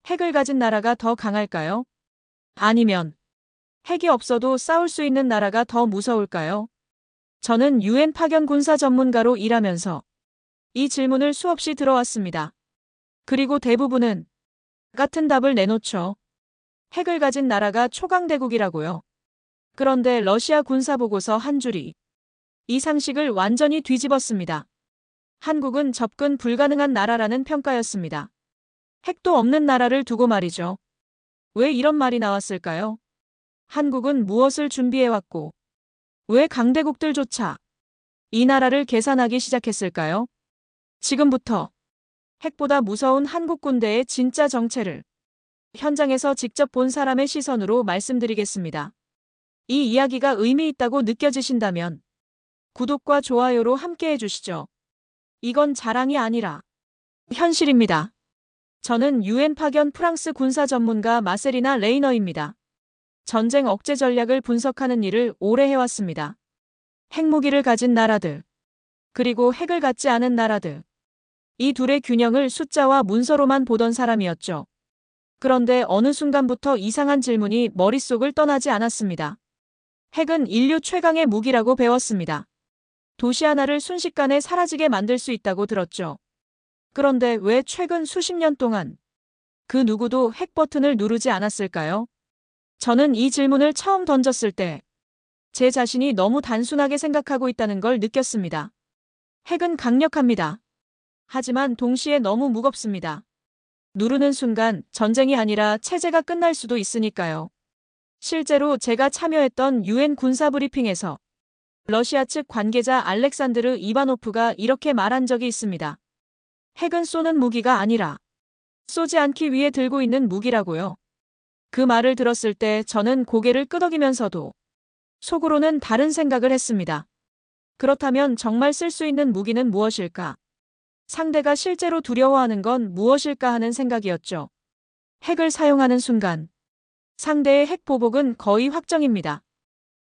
핵을 가진 나라가 더 강할까요? 아니면 핵이 없어도 싸울 수 있는 나라가 더 무서울까요? 저는 유엔 파견 군사 전문가로 일하면서 이 질문을 수없이 들어왔습니다. 그리고 대부분은 같은 답을 내놓죠. 핵을 가진 나라가 초강대국이라고요. 그런데 러시아 군사보고서 한 줄이 이 상식을 완전히 뒤집었습니다. 한국은 접근 불가능한 나라라는 평가였습니다. 핵도 없는 나라를 두고 말이죠. 왜 이런 말이 나왔을까요? 한국은 무엇을 준비해왔고, 왜 강대국들조차 이 나라를 계산하기 시작했을까요? 지금부터 핵보다 무서운 한국 군대의 진짜 정체를 현장에서 직접 본 사람의 시선으로 말씀드리겠습니다. 이 이야기가 의미 있다고 느껴지신다면 구독과 좋아요로 함께 해주시죠. 이건 자랑이 아니라 현실입니다. 저는 유엔 파견 프랑스 군사 전문가 마세리나 레이너입니다. 전쟁 억제 전략을 분석하는 일을 오래 해왔습니다. 핵무기를 가진 나라들, 그리고 핵을 갖지 않은 나라들. 이 둘의 균형을 숫자와 문서로만 보던 사람이었죠. 그런데 어느 순간부터 이상한 질문이 머릿속을 떠나지 않았습니다. 핵은 인류 최강의 무기라고 배웠습니다. 도시 하나를 순식간에 사라지게 만들 수 있다고 들었죠. 그런데 왜 최근 수십 년 동안 그 누구도 핵 버튼을 누르지 않았을까요? 저는 이 질문을 처음 던졌을 때 제 자신이 너무 단순하게 생각하고 있다는 걸 느꼈습니다. 핵은 강력합니다. 하지만 동시에 너무 무겁습니다. 누르는 순간 전쟁이 아니라 체제가 끝날 수도 있으니까요. 실제로 제가 참여했던 유엔 군사 브리핑에서 러시아 측 관계자 알렉산드르 이바노프가 이렇게 말한 적이 있습니다. 핵은 쏘는 무기가 아니라 쏘지 않기 위해 들고 있는 무기라고요. 그 말을 들었을 때 저는 고개를 끄덕이면서도 속으로는 다른 생각을 했습니다. 그렇다면 정말 쓸 수 있는 무기는 무엇일까? 상대가 실제로 두려워하는 건 무엇일까 하는 생각이었죠. 핵을 사용하는 순간 상대의 핵 보복은 거의 확정입니다.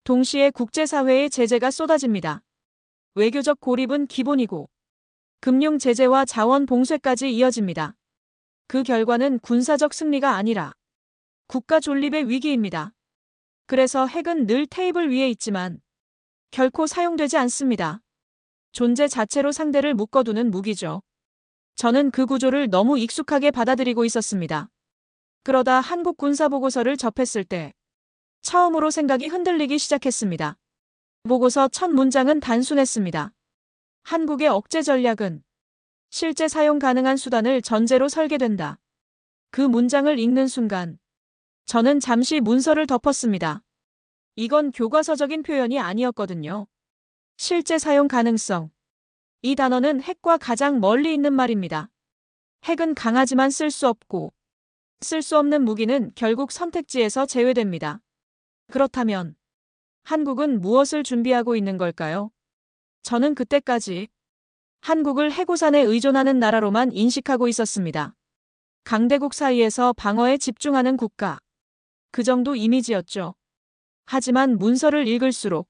동시에 국제사회의 제재가 쏟아집니다. 외교적 고립은 기본이고 금융 제재와 자원 봉쇄까지 이어집니다. 그 결과는 군사적 승리가 아니라 국가 존립의 위기입니다. 그래서 핵은 늘 테이블 위에 있지만 결코 사용되지 않습니다. 존재 자체로 상대를 묶어두는 무기죠. 저는 그 구조를 너무 익숙하게 받아들이고 있었습니다. 그러다 한국 군사보고서를 접했을 때 처음으로 생각이 흔들리기 시작했습니다. 보고서 첫 문장은 단순했습니다. 한국의 억제 전략은 실제 사용 가능한 수단을 전제로 설계된다. 그 문장을 읽는 순간 저는 잠시 문서를 덮었습니다. 이건 교과서적인 표현이 아니었거든요. 실제 사용 가능성. 이 단어는 핵과 가장 멀리 있는 말입니다. 핵은 강하지만 쓸 수 없고 쓸 수 없는 무기는 결국 선택지에서 제외됩니다. 그렇다면 한국은 무엇을 준비하고 있는 걸까요? 저는 그때까지 한국을 해고산에 의존하는 나라로만 인식하고 있었습니다. 강대국 사이에서 방어에 집중하는 국가. 그 정도 이미지였죠. 하지만 문서를 읽을수록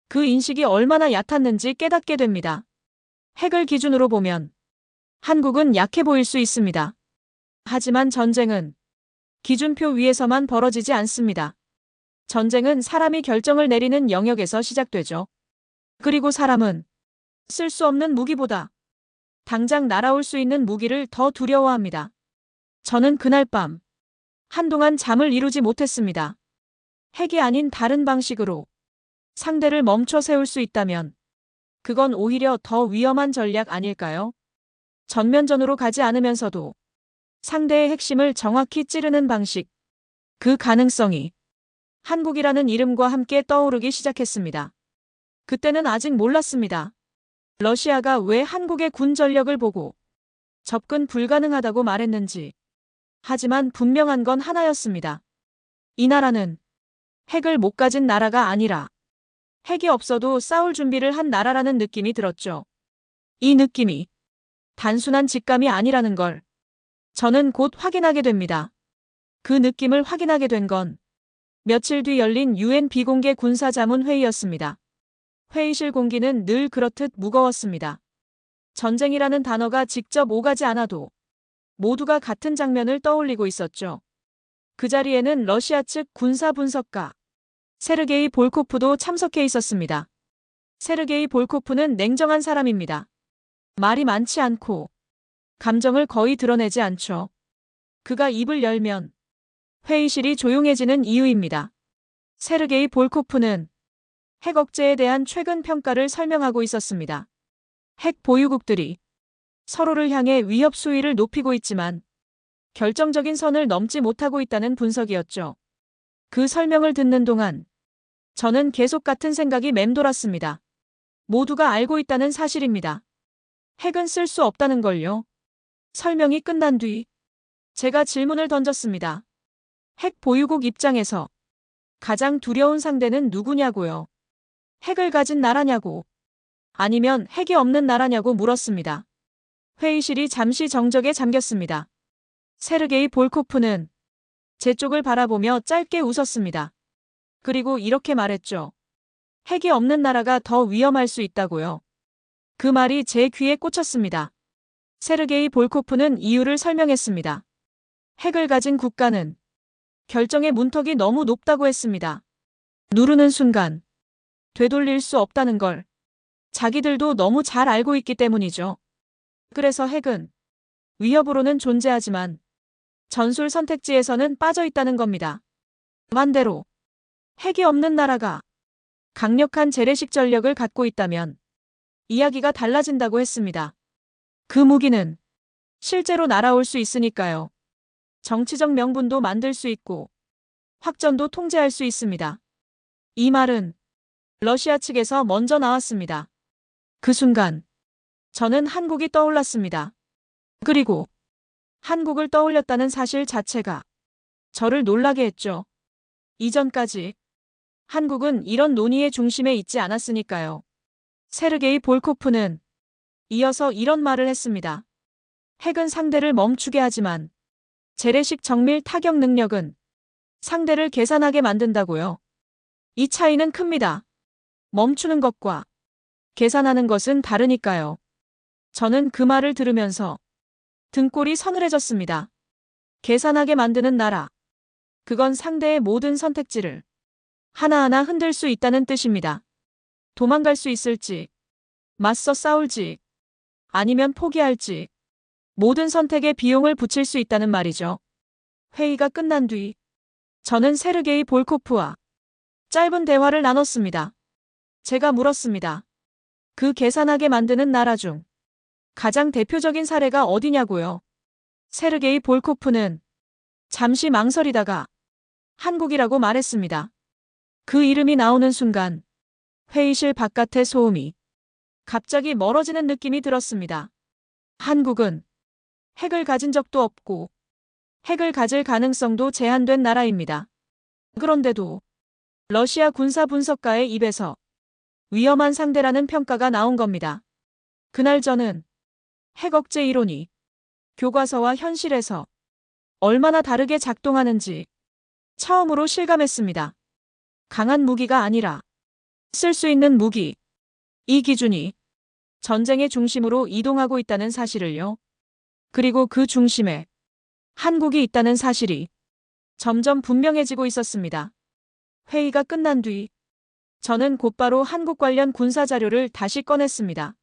그 인식이 얼마나 얕았는지 깨닫게 됩니다. 핵을 기준으로 보면 한국은 약해 보일 수 있습니다. 하지만 전쟁은 기준표 위에서만 벌어지지 않습니다. 전쟁은 사람이 결정을 내리는 영역에서 시작되죠. 그리고 사람은 쓸 수 없는 무기보다 당장 날아올 수 있는 무기를 더 두려워합니다. 저는 그날 밤 한동안 잠을 이루지 못했습니다. 핵이 아닌 다른 방식으로 상대를 멈춰 세울 수 있다면 그건 오히려 더 위험한 전략 아닐까요? 전면전으로 가지 않으면서도 상대의 핵심을 정확히 찌르는 방식. 그 가능성이 한국이라는 이름과 함께 떠오르기 시작했습니다. 그때는 아직 몰랐습니다. 러시아가 왜 한국의 군 전력을 보고 접근 불가능하다고 말했는지. 하지만 분명한 건 하나였습니다. 이 나라는 핵을 못 가진 나라가 아니라 핵이 없어도 싸울 준비를 한 나라라는 느낌이 들었죠. 이 느낌이 단순한 직감이 아니라는 걸 저는 곧 확인하게 됩니다. 그 느낌을 확인하게 된 건 며칠 뒤 열린 유엔 비공개 군사자문 회의였습니다. 회의실 공기는 늘 그렇듯 무거웠습니다. 전쟁이라는 단어가 직접 오가지 않아도 모두가 같은 장면을 떠올리고 있었죠. 그 자리에는 러시아 측 군사 분석가 세르게이 볼코프도 참석해 있었습니다. 세르게이 볼코프는 냉정한 사람입니다. 말이 많지 않고 감정을 거의 드러내지 않죠. 그가 입을 열면 회의실이 조용해지는 이유입니다. 세르게이 볼코프는 핵 억제에 대한 최근 평가를 설명하고 있었습니다. 핵 보유국들이 서로를 향해 위협 수위를 높이고 있지만 결정적인 선을 넘지 못하고 있다는 분석이었죠. 그 설명을 듣는 동안 저는 계속 같은 생각이 맴돌았습니다. 모두가 알고 있다는 사실입니다. 핵은 쓸 수 없다는 걸요. 설명이 끝난 뒤 제가 질문을 던졌습니다. 핵 보유국 입장에서 가장 두려운 상대는 누구냐고요. 핵을 가진 나라냐고 아니면 핵이 없는 나라냐고 물었습니다. 회의실이 잠시 정적에 잠겼습니다. 세르게이 볼코프는 제 쪽을 바라보며 짧게 웃었습니다. 그리고 이렇게 말했죠. 핵이 없는 나라가 더 위험할 수 있다고요. 그 말이 제 귀에 꽂혔습니다. 세르게이 볼코프는 이유를 설명했습니다. 핵을 가진 국가는 결정의 문턱이 너무 높다고 했습니다. 누르는 순간 되돌릴 수 없다는 걸 자기들도 너무 잘 알고 있기 때문이죠. 그래서 핵은 위협으로는 존재하지만 전술 선택지에서는 빠져 있다는 겁니다. 반대로 핵이 없는 나라가 강력한 재래식 전력을 갖고 있다면 이야기가 달라진다고 했습니다. 그 무기는 실제로 날아올 수 있으니까요. 정치적 명분도 만들 수 있고 확전도 통제할 수 있습니다. 이 말은 러시아 측에서 먼저 나왔습니다. 그 순간 저는 한국이 떠올랐습니다. 그리고 한국을 떠올렸다는 사실 자체가 저를 놀라게 했죠. 이전까지 한국은 이런 논의의 중심에 있지 않았으니까요. 세르게이 볼코프는 이어서 이런 말을 했습니다. 핵은 상대를 멈추게 하지만 재래식 정밀 타격 능력은 상대를 계산하게 만든다고요. 이 차이는 큽니다. 멈추는 것과 계산하는 것은 다르니까요. 저는 그 말을 들으면서 등골이 서늘해졌습니다. 계산하게 만드는 나라. 그건 상대의 모든 선택지를 하나하나 흔들 수 있다는 뜻입니다. 도망갈 수 있을지, 맞서 싸울지, 아니면 포기할지, 모든 선택에 비용을 붙일 수 있다는 말이죠. 회의가 끝난 뒤 저는 세르게이 볼코프와 짧은 대화를 나눴습니다. 제가 물었습니다. 그 계산하게 만드는 나라 중 가장 대표적인 사례가 어디냐고요. 세르게이 볼코프는 잠시 망설이다가 한국이라고 말했습니다. 그 이름이 나오는 순간 회의실 바깥의 소음이 갑자기 멀어지는 느낌이 들었습니다. 한국은 핵을 가진 적도 없고 핵을 가질 가능성도 제한된 나라입니다. 그런데도 러시아 군사 분석가의 입에서 위험한 상대라는 평가가 나온 겁니다. 그날 저는 핵 억제 이론이 교과서와 현실에서 얼마나 다르게 작동하는지 처음으로 실감했습니다. 강한 무기가 아니라 쓸 수 있는 무기. 이 기준이 전쟁의 중심으로 이동하고 있다는 사실을요. 그리고 그 중심에 한국이 있다는 사실이 점점 분명해지고 있었습니다. 회의가 끝난 뒤 저는 곧바로 한국 관련 군사 자료를 다시 꺼냈습니다.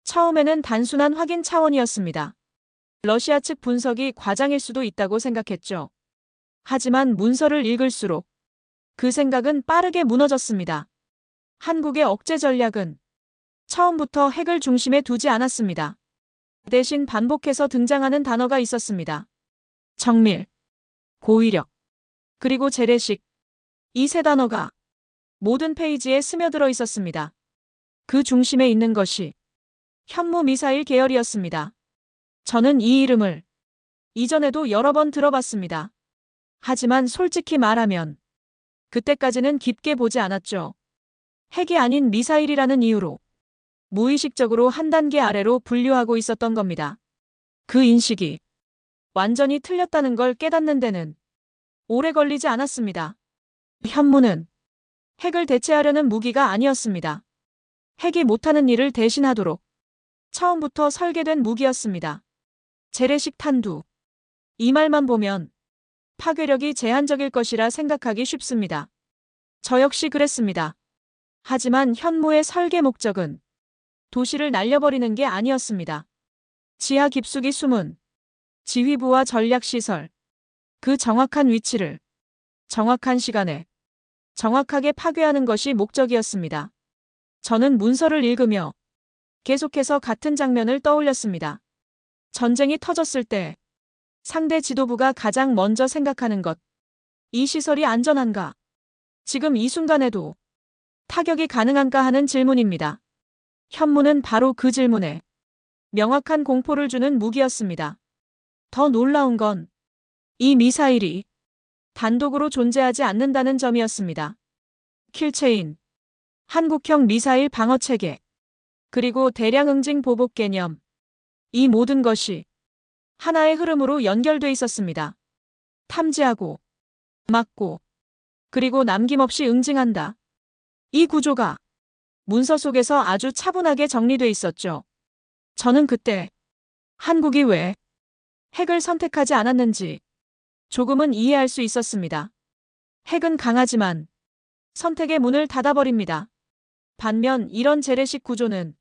처음에는 단순한 확인 차원이었습니다. 러시아 측 분석이 과장일 수도 있다고 생각했죠. 하지만 문서를 읽을수록 그 생각은 빠르게 무너졌습니다. 한국의 억제 전략은 처음부터 핵을 중심에 두지 않았습니다. 대신 반복해서 등장하는 단어가 있었습니다. 정밀, 고위력, 그리고 재래식. 이 세 단어가 모든 페이지에 스며들어 있었습니다. 그 중심에 있는 것이 현무 미사일 계열이었습니다. 저는 이 이름을 이전에도 여러 번 들어봤습니다. 하지만 솔직히 말하면 그때까지는 깊게 보지 않았죠. 핵이 아닌 미사일이라는 이유로 무의식적으로 한 단계 아래로 분류하고 있었던 겁니다. 그 인식이 완전히 틀렸다는 걸 깨닫는 데는 오래 걸리지 않았습니다. 현무는 핵을 대체하려는 무기가 아니었습니다. 핵이 못하는 일을 대신하도록 처음부터 설계된 무기였습니다. 재래식 탄두, 이 말만 보면 파괴력이 제한적일 것이라 생각하기 쉽습니다. 저 역시 그랬습니다. 하지만 현무의 설계 목적은 도시를 날려버리는 게 아니었습니다. 지하 깊숙이 숨은 지휘부와 전략시설, 그 정확한 위치를 정확한 시간에 정확하게 파괴하는 것이 목적이었습니다. 저는 문서를 읽으며 계속해서 같은 장면을 떠올렸습니다. 전쟁이 터졌을 때 상대 지도부가 가장 먼저 생각하는 것, 이 시설이 안전한가? 지금 이 순간에도 타격이 가능한가 하는 질문입니다. 현무는 바로 그 질문에 명확한 공포를 주는 무기였습니다. 더 놀라운 건 이 미사일이 단독으로 존재하지 않는다는 점이었습니다. 킬체인, 한국형 미사일 방어체계, 그리고 대량 응징 보복 개념, 이 모든 것이 하나의 흐름으로 연결돼 있었습니다. 탐지하고, 막고, 그리고 남김없이 응징한다. 이 구조가 문서 속에서 아주 차분하게 정리돼 있었죠. 저는 그때 한국이 왜 핵을 선택하지 않았는지 조금은 이해할 수 있었습니다. 핵은 강하지만 선택의 문을 닫아버립니다. 반면 이런 재래식 구조는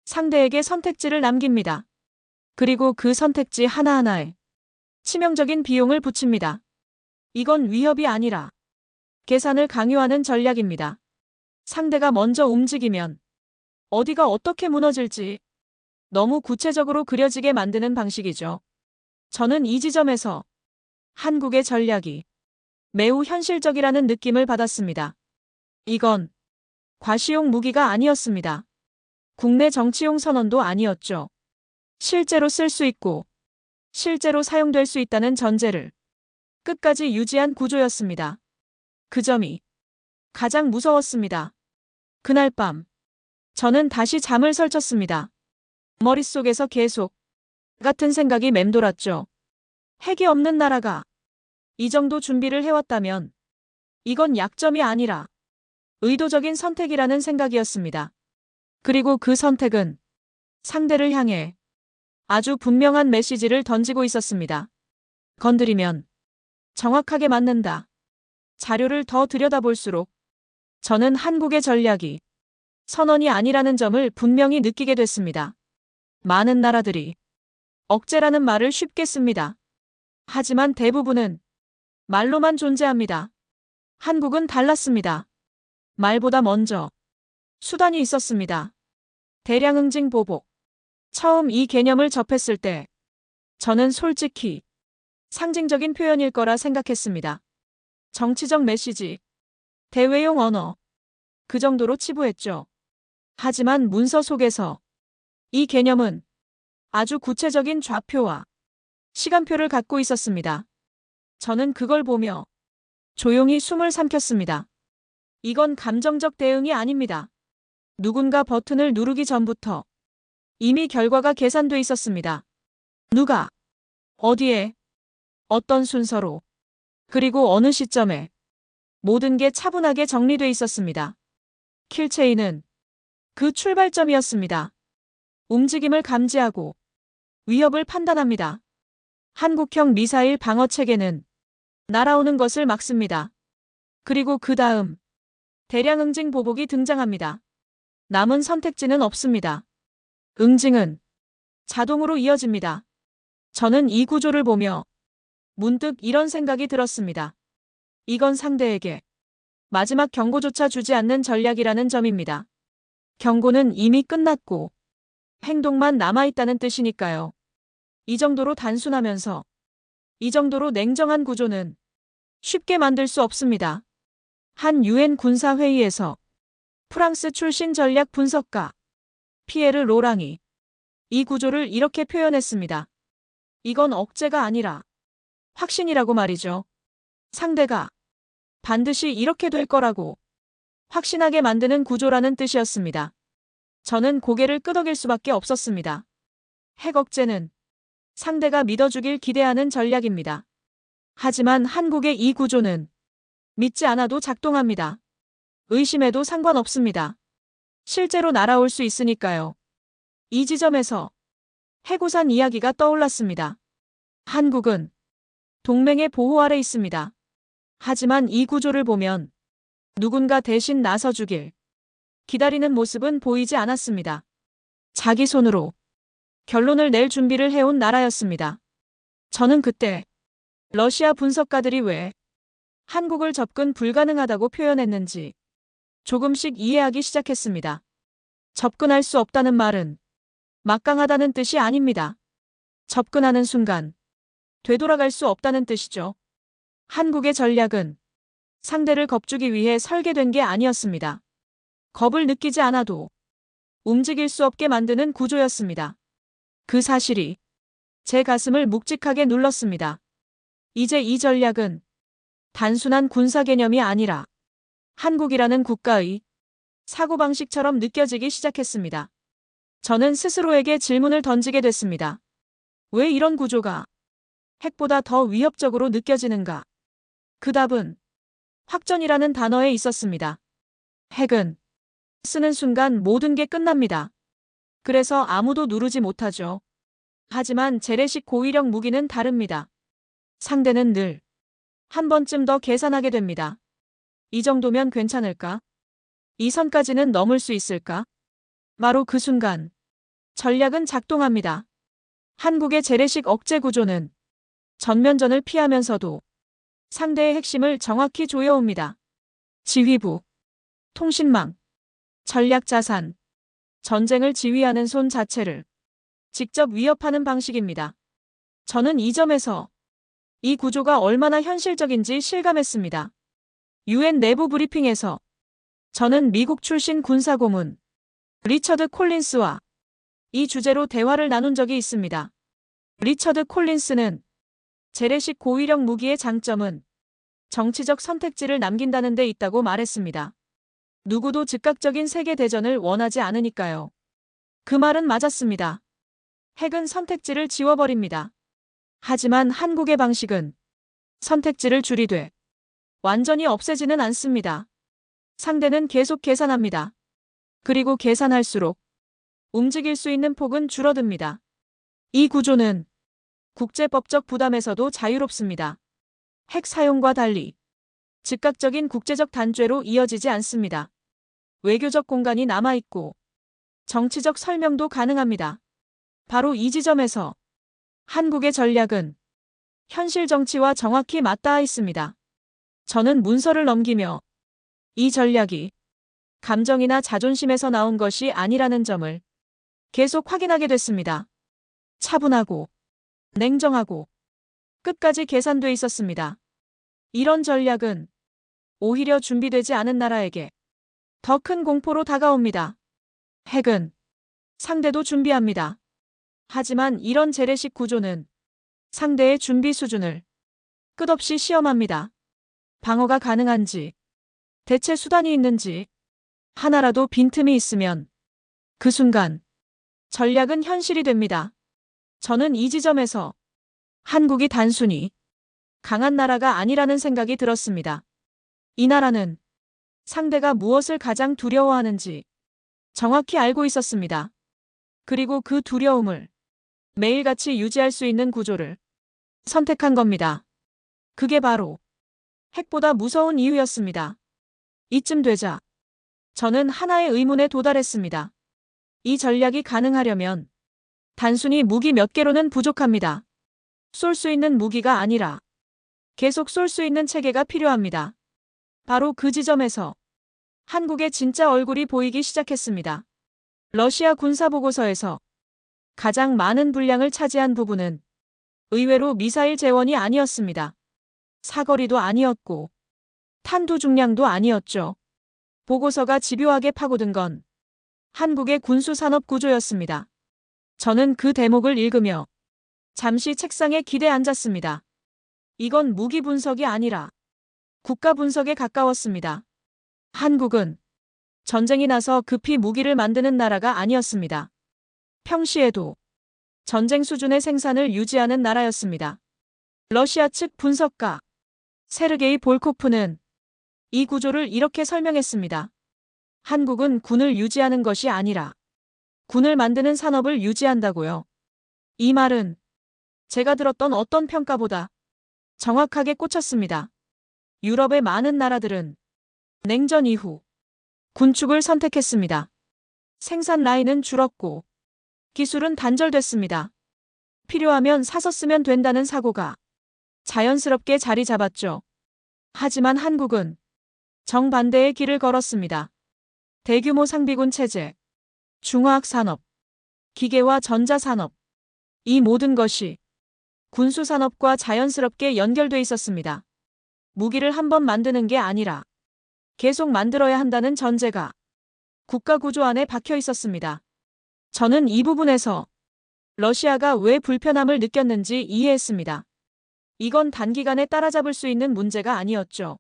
상대에게 선택지를 남깁니다. 그리고 그 선택지 하나하나에 치명적인 비용을 붙입니다. 이건 위협이 아니라 계산을 강요하는 전략입니다. 상대가 먼저 움직이면 어디가 어떻게 무너질지 너무 구체적으로 그려지게 만드는 방식이죠. 저는 이 지점에서 한국의 전략이 매우 현실적이라는 느낌을 받았습니다. 이건 과시용 무기가 아니었습니다. 국내 정치용 선언도 아니었죠. 실제로 쓸 수 있고 실제로 사용될 수 있다는 전제를 끝까지 유지한 구조였습니다. 그 점이 가장 무서웠습니다. 그날 밤 저는 다시 잠을 설쳤습니다. 머릿속에서 계속 같은 생각이 맴돌았죠. 핵이 없는 나라가 이 정도 준비를 해왔다면 이건 약점이 아니라 의도적인 선택이라는 생각이었습니다. 그리고 그 선택은 상대를 향해 아주 분명한 메시지를 던지고 있었습니다. 건드리면 정확하게 맞는다. 자료를 더 들여다볼수록 저는 한국의 전략이 선언이 아니라는 점을 분명히 느끼게 됐습니다. 많은 나라들이 억제라는 말을 쉽게 씁니다. 하지만 대부분은 말로만 존재합니다. 한국은 달랐습니다. 말보다 먼저 수단이 있었습니다. 대량 응징 보복. 처음 이 개념을 접했을 때 저는 솔직히 상징적인 표현일 거라 생각했습니다. 정치적 메시지, 대외용 언어, 그 정도로 치부했죠. 하지만 문서 속에서 이 개념은 아주 구체적인 좌표와 시간표를 갖고 있었습니다. 저는 그걸 보며 조용히 숨을 삼켰습니다. 이건 감정적 대응이 아닙니다. 누군가 버튼을 누르기 전부터 이미 결과가 계산돼 있었습니다. 누가, 어디에, 어떤 순서로, 그리고 어느 시점에 모든 게 차분하게 정리돼 있었습니다. 킬체인은 그 출발점이었습니다. 움직임을 감지하고 위협을 판단합니다. 한국형 미사일 방어 체계는 날아오는 것을 막습니다. 그리고 그 다음 대량 응징 보복이 등장합니다. 남은 선택지는 없습니다. 응징은 자동으로 이어집니다. 저는 이 구조를 보며 문득 이런 생각이 들었습니다. 이건 상대에게 마지막 경고조차 주지 않는 전략이라는 점입니다. 경고는 이미 끝났고 행동만 남아있다는 뜻이니까요. 이 정도로 단순하면서 이 정도로 냉정한 구조는 쉽게 만들 수 없습니다. 한 유엔 군사회의에서 프랑스 출신 전략 분석가 피에르 로랑이 이 구조를 이렇게 표현했습니다. 이건 억제가 아니라 확신이라고 말이죠. 상대가 반드시 이렇게 될 거라고 확신하게 만드는 구조라는 뜻이었습니다. 저는 고개를 끄덕일 수밖에 없었습니다. 핵 억제는 상대가 믿어주길 기대하는 전략입니다. 하지만 한국의 이 구조는 믿지 않아도 작동합니다. 의심해도 상관없습니다. 실제로 날아올 수 있으니까요. 이 지점에서 해고산 이야기가 떠올랐습니다. 한국은 동맹의 보호 아래 있습니다. 하지만 이 구조를 보면 누군가 대신 나서주길 기다리는 모습은 보이지 않았습니다. 자기 손으로 결론을 낼 준비를 해온 나라였습니다. 저는 그때 러시아 분석가들이 왜 한국을 접근 불가능하다고 표현했는지 조금씩 이해하기 시작했습니다. 접근할 수 없다는 말은 막강하다는 뜻이 아닙니다. 접근하는 순간 되돌아갈 수 없다는 뜻이죠. 한국의 전략은 상대를 겁주기 위해 설계된 게 아니었습니다. 겁을 느끼지 않아도 움직일 수 없게 만드는 구조였습니다. 그 사실이 제 가슴을 묵직하게 눌렀습니다. 이제 이 전략은 단순한 군사 개념이 아니라 한국이라는 국가의 사고방식처럼 느껴지기 시작했습니다. 저는 스스로에게 질문을 던지게 됐습니다. 왜 이런 구조가 핵보다 더 위협적으로 느껴지는가? 그 답은 확전이라는 단어에 있었습니다. 핵은 쓰는 순간 모든 게 끝납니다. 그래서 아무도 누르지 못하죠. 하지만 재래식 고위력 무기는 다릅니다. 상대는 늘 한 번쯤 더 계산하게 됩니다. 이 정도면 괜찮을까? 이 선까지는 넘을 수 있을까? 바로 그 순간 전략은 작동합니다. 한국의 재래식 억제 구조는 전면전을 피하면서도 상대의 핵심을 정확히 조여옵니다. 지휘부, 통신망, 전략 자산, 전쟁을 지휘하는 손 자체를 직접 위협하는 방식입니다. 저는 이 점에서 이 구조가 얼마나 현실적인지 실감했습니다. 유엔 내부 브리핑에서 저는 미국 출신 군사고문 리처드 콜린스와 이 주제로 대화를 나눈 적이 있습니다. 리처드 콜린스는 재래식 고위력 무기의 장점은 정치적 선택지를 남긴다는 데 있다고 말했습니다. 누구도 즉각적인 세계대전을 원하지 않으니까요. 그 말은 맞았습니다. 핵은 선택지를 지워버립니다. 하지만 한국의 방식은 선택지를 줄이되 완전히 없애지는 않습니다. 상대는 계속 계산합니다. 그리고 계산할수록 움직일 수 있는 폭은 줄어듭니다. 이 구조는 국제법적 부담에서도 자유롭습니다. 핵 사용과 달리 즉각적인 국제적 단죄로 이어지지 않습니다. 외교적 공간이 남아있고 정치적 설명도 가능합니다. 바로 이 지점에서 한국의 전략은 현실 정치와 정확히 맞닿아 있습니다. 저는 문서를 넘기며 이 전략이 감정이나 자존심에서 나온 것이 아니라는 점을 계속 확인하게 됐습니다. 차분하고 냉정하고 끝까지 계산돼 있었습니다. 이런 전략은 오히려 준비되지 않은 나라에게 더 큰 공포로 다가옵니다. 핵은 상대도 준비합니다. 하지만 이런 재래식 구조는 상대의 준비 수준을 끝없이 시험합니다. 방어가 가능한지, 대체 수단이 있는지, 하나라도 빈틈이 있으면 그 순간 전략은 현실이 됩니다. 저는 이 지점에서 한국이 단순히 강한 나라가 아니라는 생각이 들었습니다. 이 나라는 상대가 무엇을 가장 두려워하는지 정확히 알고 있었습니다. 그리고 그 두려움을 매일같이 유지할 수 있는 구조를 선택한 겁니다. 그게 바로 핵보다 무서운 이유였습니다. 이쯤 되자 저는 하나의 의문에 도달했습니다. 이 전략이 가능하려면 단순히 무기 몇 개로는 부족합니다. 쏠 수 있는 무기가 아니라 계속 쏠 수 있는 체계가 필요합니다. 바로 그 지점에서 한국의 진짜 얼굴이 보이기 시작했습니다. 러시아 군사보고서에서 가장 많은 분량을 차지한 부분은 의외로 미사일 재원이 아니었습니다. 사거리도 아니었고 탄두 중량도 아니었죠. 보고서가 집요하게 파고든 건 한국의 군수산업 구조였습니다. 저는 그 대목을 읽으며 잠시 책상에 기대 앉았습니다. 이건 무기 분석이 아니라 국가 분석에 가까웠습니다. 한국은 전쟁이 나서 급히 무기를 만드는 나라가 아니었습니다. 평시에도 전쟁 수준의 생산을 유지하는 나라였습니다. 러시아 측 분석가 세르게이 볼코프는 이 구조를 이렇게 설명했습니다. 한국은 군을 유지하는 것이 아니라 군을 만드는 산업을 유지한다고요. 이 말은 제가 들었던 어떤 평가보다 정확하게 꽂혔습니다. 유럽의 많은 나라들은 냉전 이후 군축을 선택했습니다. 생산 라인은 줄었고 기술은 단절됐습니다. 필요하면 사서 쓰면 된다는 사고가 자연스럽게 자리 잡았죠. 하지만 한국은 정반대의 길을 걸었습니다. 대규모 상비군 체제, 중화학 산업, 기계와 전자산업, 이 모든 것이 군수산업과 자연스럽게 연결돼 있었습니다. 무기를 한번 만드는 게 아니라 계속 만들어야 한다는 전제가 국가 구조 안에 박혀 있었습니다. 저는 이 부분에서 러시아가 왜 불편함을 느꼈는지 이해했습니다. 이건 단기간에 따라잡을 수 있는 문제가 아니었죠.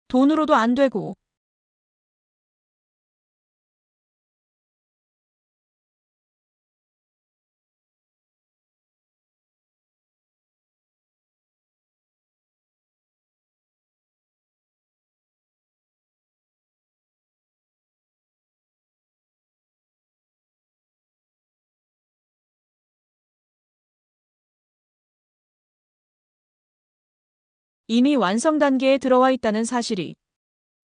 돈으로도 안 되고 이미 완성 단계에 들어와 있다는 사실이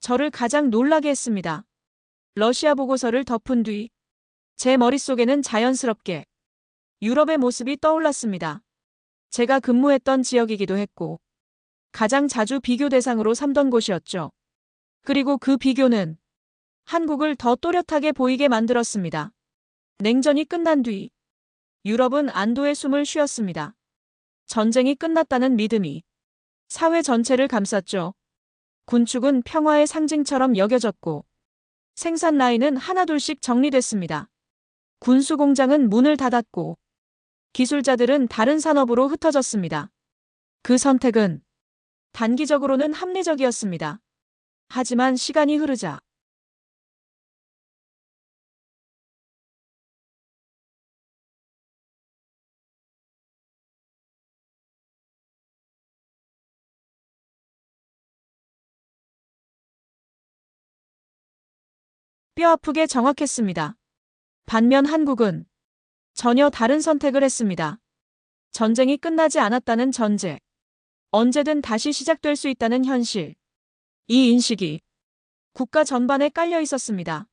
저를 가장 놀라게 했습니다. 러시아 보고서를 덮은 뒤 제 머릿속에는 자연스럽게 유럽의 모습이 떠올랐습니다. 제가 근무했던 지역이기도 했고 가장 자주 비교 대상으로 삼던 곳이었죠. 그리고 그 비교는 한국을 더 또렷하게 보이게 만들었습니다. 냉전이 끝난 뒤 유럽은 안도의 숨을 쉬었습니다. 전쟁이 끝났다는 믿음이 사회 전체를 감쌌죠. 군축은 평화의 상징처럼 여겨졌고 생산 라인은 하나둘씩 정리됐습니다. 군수 공장은 문을 닫았고 기술자들은 다른 산업으로 흩어졌습니다. 그 선택은 단기적으로는 합리적이었습니다. 하지만 시간이 흐르자 뼈아프게 정확했습니다. 반면 한국은 전혀 다른 선택을 했습니다. 전쟁이 끝나지 않았다는 전제, 언제든 다시 시작될 수 있다는 현실. 이 인식이 국가 전반에 깔려 있었습니다.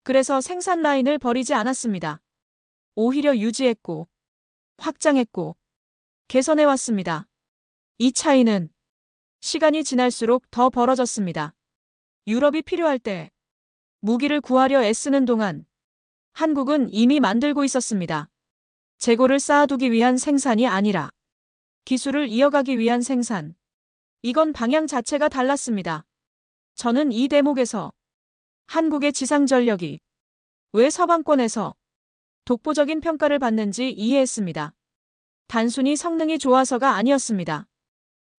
그래서 생산 라인을 버리지 않았습니다. 오히려 유지했고, 확장했고, 개선해왔습니다. 이 차이는 시간이 지날수록 더 벌어졌습니다. 유럽이 필요할 때 무기를 구하려 애쓰는 동안 한국은 이미 만들고 있었습니다. 재고를 쌓아두기 위한 생산이 아니라 기술을 이어가기 위한 생산. 이건 방향 자체가 달랐습니다. 저는 이 대목에서 한국의 지상전력이 왜 서방권에서 독보적인 평가를 받는지 이해했습니다. 단순히 성능이 좋아서가 아니었습니다.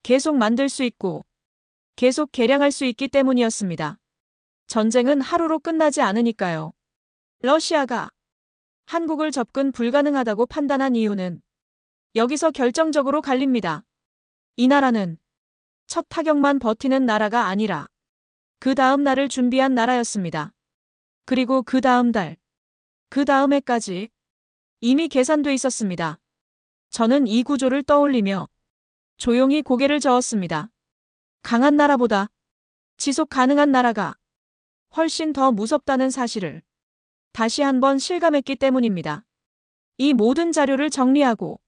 계속 만들 수 있고 계속 개량할 수 있기 때문이었습니다. 전쟁은 하루로 끝나지 않으니까요. 러시아가 한국을 접근 불가능하다고 판단한 이유는 여기서 결정적으로 갈립니다. 이 나라는 첫 타격만 버티는 나라가 아니라 그 다음 날을 준비한 나라였습니다. 그리고 그 다음 달, 그 다음 해까지 이미 계산돼 있었습니다. 저는 이 구조를 떠올리며 조용히 고개를 저었습니다. 강한 나라보다 지속 가능한 나라가 훨씬 더 무섭다는 사실을 다시 한번 실감했기 때문입니다. 이 모든 자료를 정리하고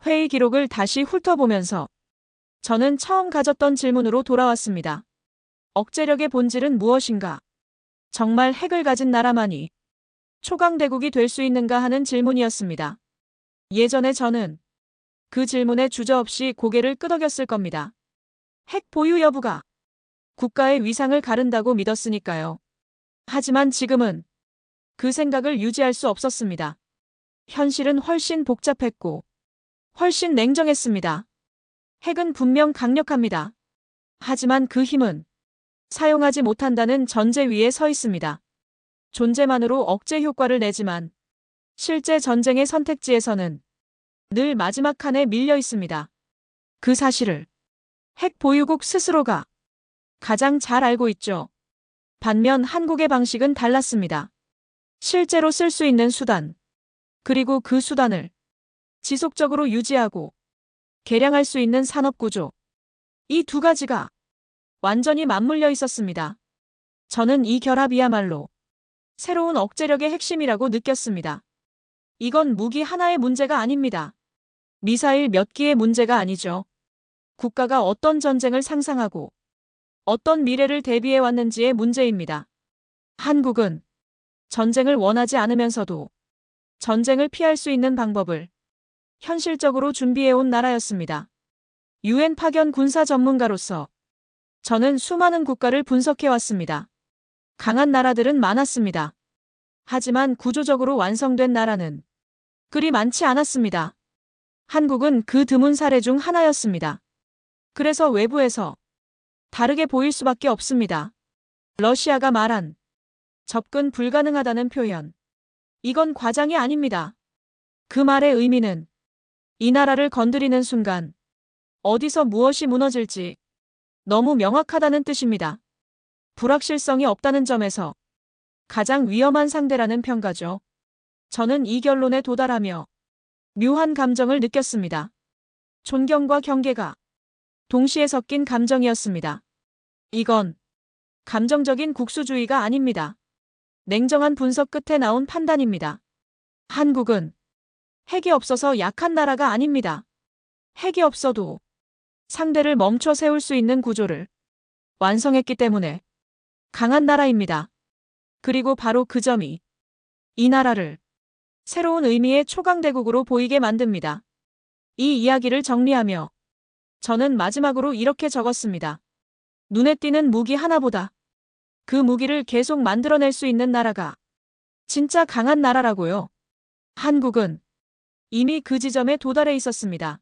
회의 기록을 다시 훑어보면서 저는 처음 가졌던 질문으로 돌아왔습니다. 억제력의 본질은 무엇인가? 정말 핵을 가진 나라만이 초강대국이 될 수 있는가 하는 질문이었습니다. 예전에 저는 그 질문에 주저없이 고개를 끄덕였을 겁니다. 핵 보유 여부가 국가의 위상을 가른다고 믿었으니까요. 하지만 지금은 그 생각을 유지할 수 없었습니다. 현실은 훨씬 복잡했고 훨씬 냉정했습니다. 핵은 분명 강력합니다. 하지만 그 힘은 사용하지 못한다는 전제 위에 서 있습니다. 존재만으로 억제 효과를 내지만 실제 전쟁의 선택지에서는 늘 마지막 칸에 밀려 있습니다. 그 사실을 핵 보유국 스스로가 가장 잘 알고 있죠. 반면 한국의 방식은 달랐습니다. 실제로 쓸 수 있는 수단, 그리고 그 수단을 지속적으로 유지하고 개량할 수 있는 산업구조, 이 두 가지가 완전히 맞물려 있었습니다. 저는 이 결합이야말로 새로운 억제력의 핵심이라고 느꼈습니다. 이건 무기 하나의 문제가 아닙니다. 미사일 몇 기의 문제가 아니죠. 국가가 어떤 전쟁을 상상하고 어떤 미래를 대비해 왔는지의 문제입니다. 한국은 전쟁을 원하지 않으면서도 전쟁을 피할 수 있는 방법을 현실적으로 준비해온 나라였습니다. 유엔 파견 군사 전문가로서 저는 수많은 국가를 분석해왔습니다. 강한 나라들은 많았습니다. 하지만 구조적으로 완성된 나라는 그리 많지 않았습니다. 한국은 그 드문 사례 중 하나였습니다. 그래서 외부에서 다르게 보일 수밖에 없습니다. 러시아가 말한 접근 불가능하다는 표현. 이건 과장이 아닙니다. 그 말의 의미는 이 나라를 건드리는 순간 어디서 무엇이 무너질지 너무 명확하다는 뜻입니다. 불확실성이 없다는 점에서 가장 위험한 상대라는 평가죠. 저는 이 결론에 도달하며 묘한 감정을 느꼈습니다. 존경과 경계가 동시에 섞인 감정이었습니다. 이건 감정적인 국수주의가 아닙니다. 냉정한 분석 끝에 나온 판단입니다. 한국은 핵이 없어서 약한 나라가 아닙니다. 핵이 없어도 상대를 멈춰 세울 수 있는 구조를 완성했기 때문에 강한 나라입니다. 그리고 바로 그 점이 이 나라를 새로운 의미의 초강대국으로 보이게 만듭니다. 이 이야기를 정리하며 저는 마지막으로 이렇게 적었습니다. 눈에 띄는 무기 하나보다 그 무기를 계속 만들어낼 수 있는 나라가 진짜 강한 나라라고요. 한국은 이미 그 지점에 도달해 있었습니다.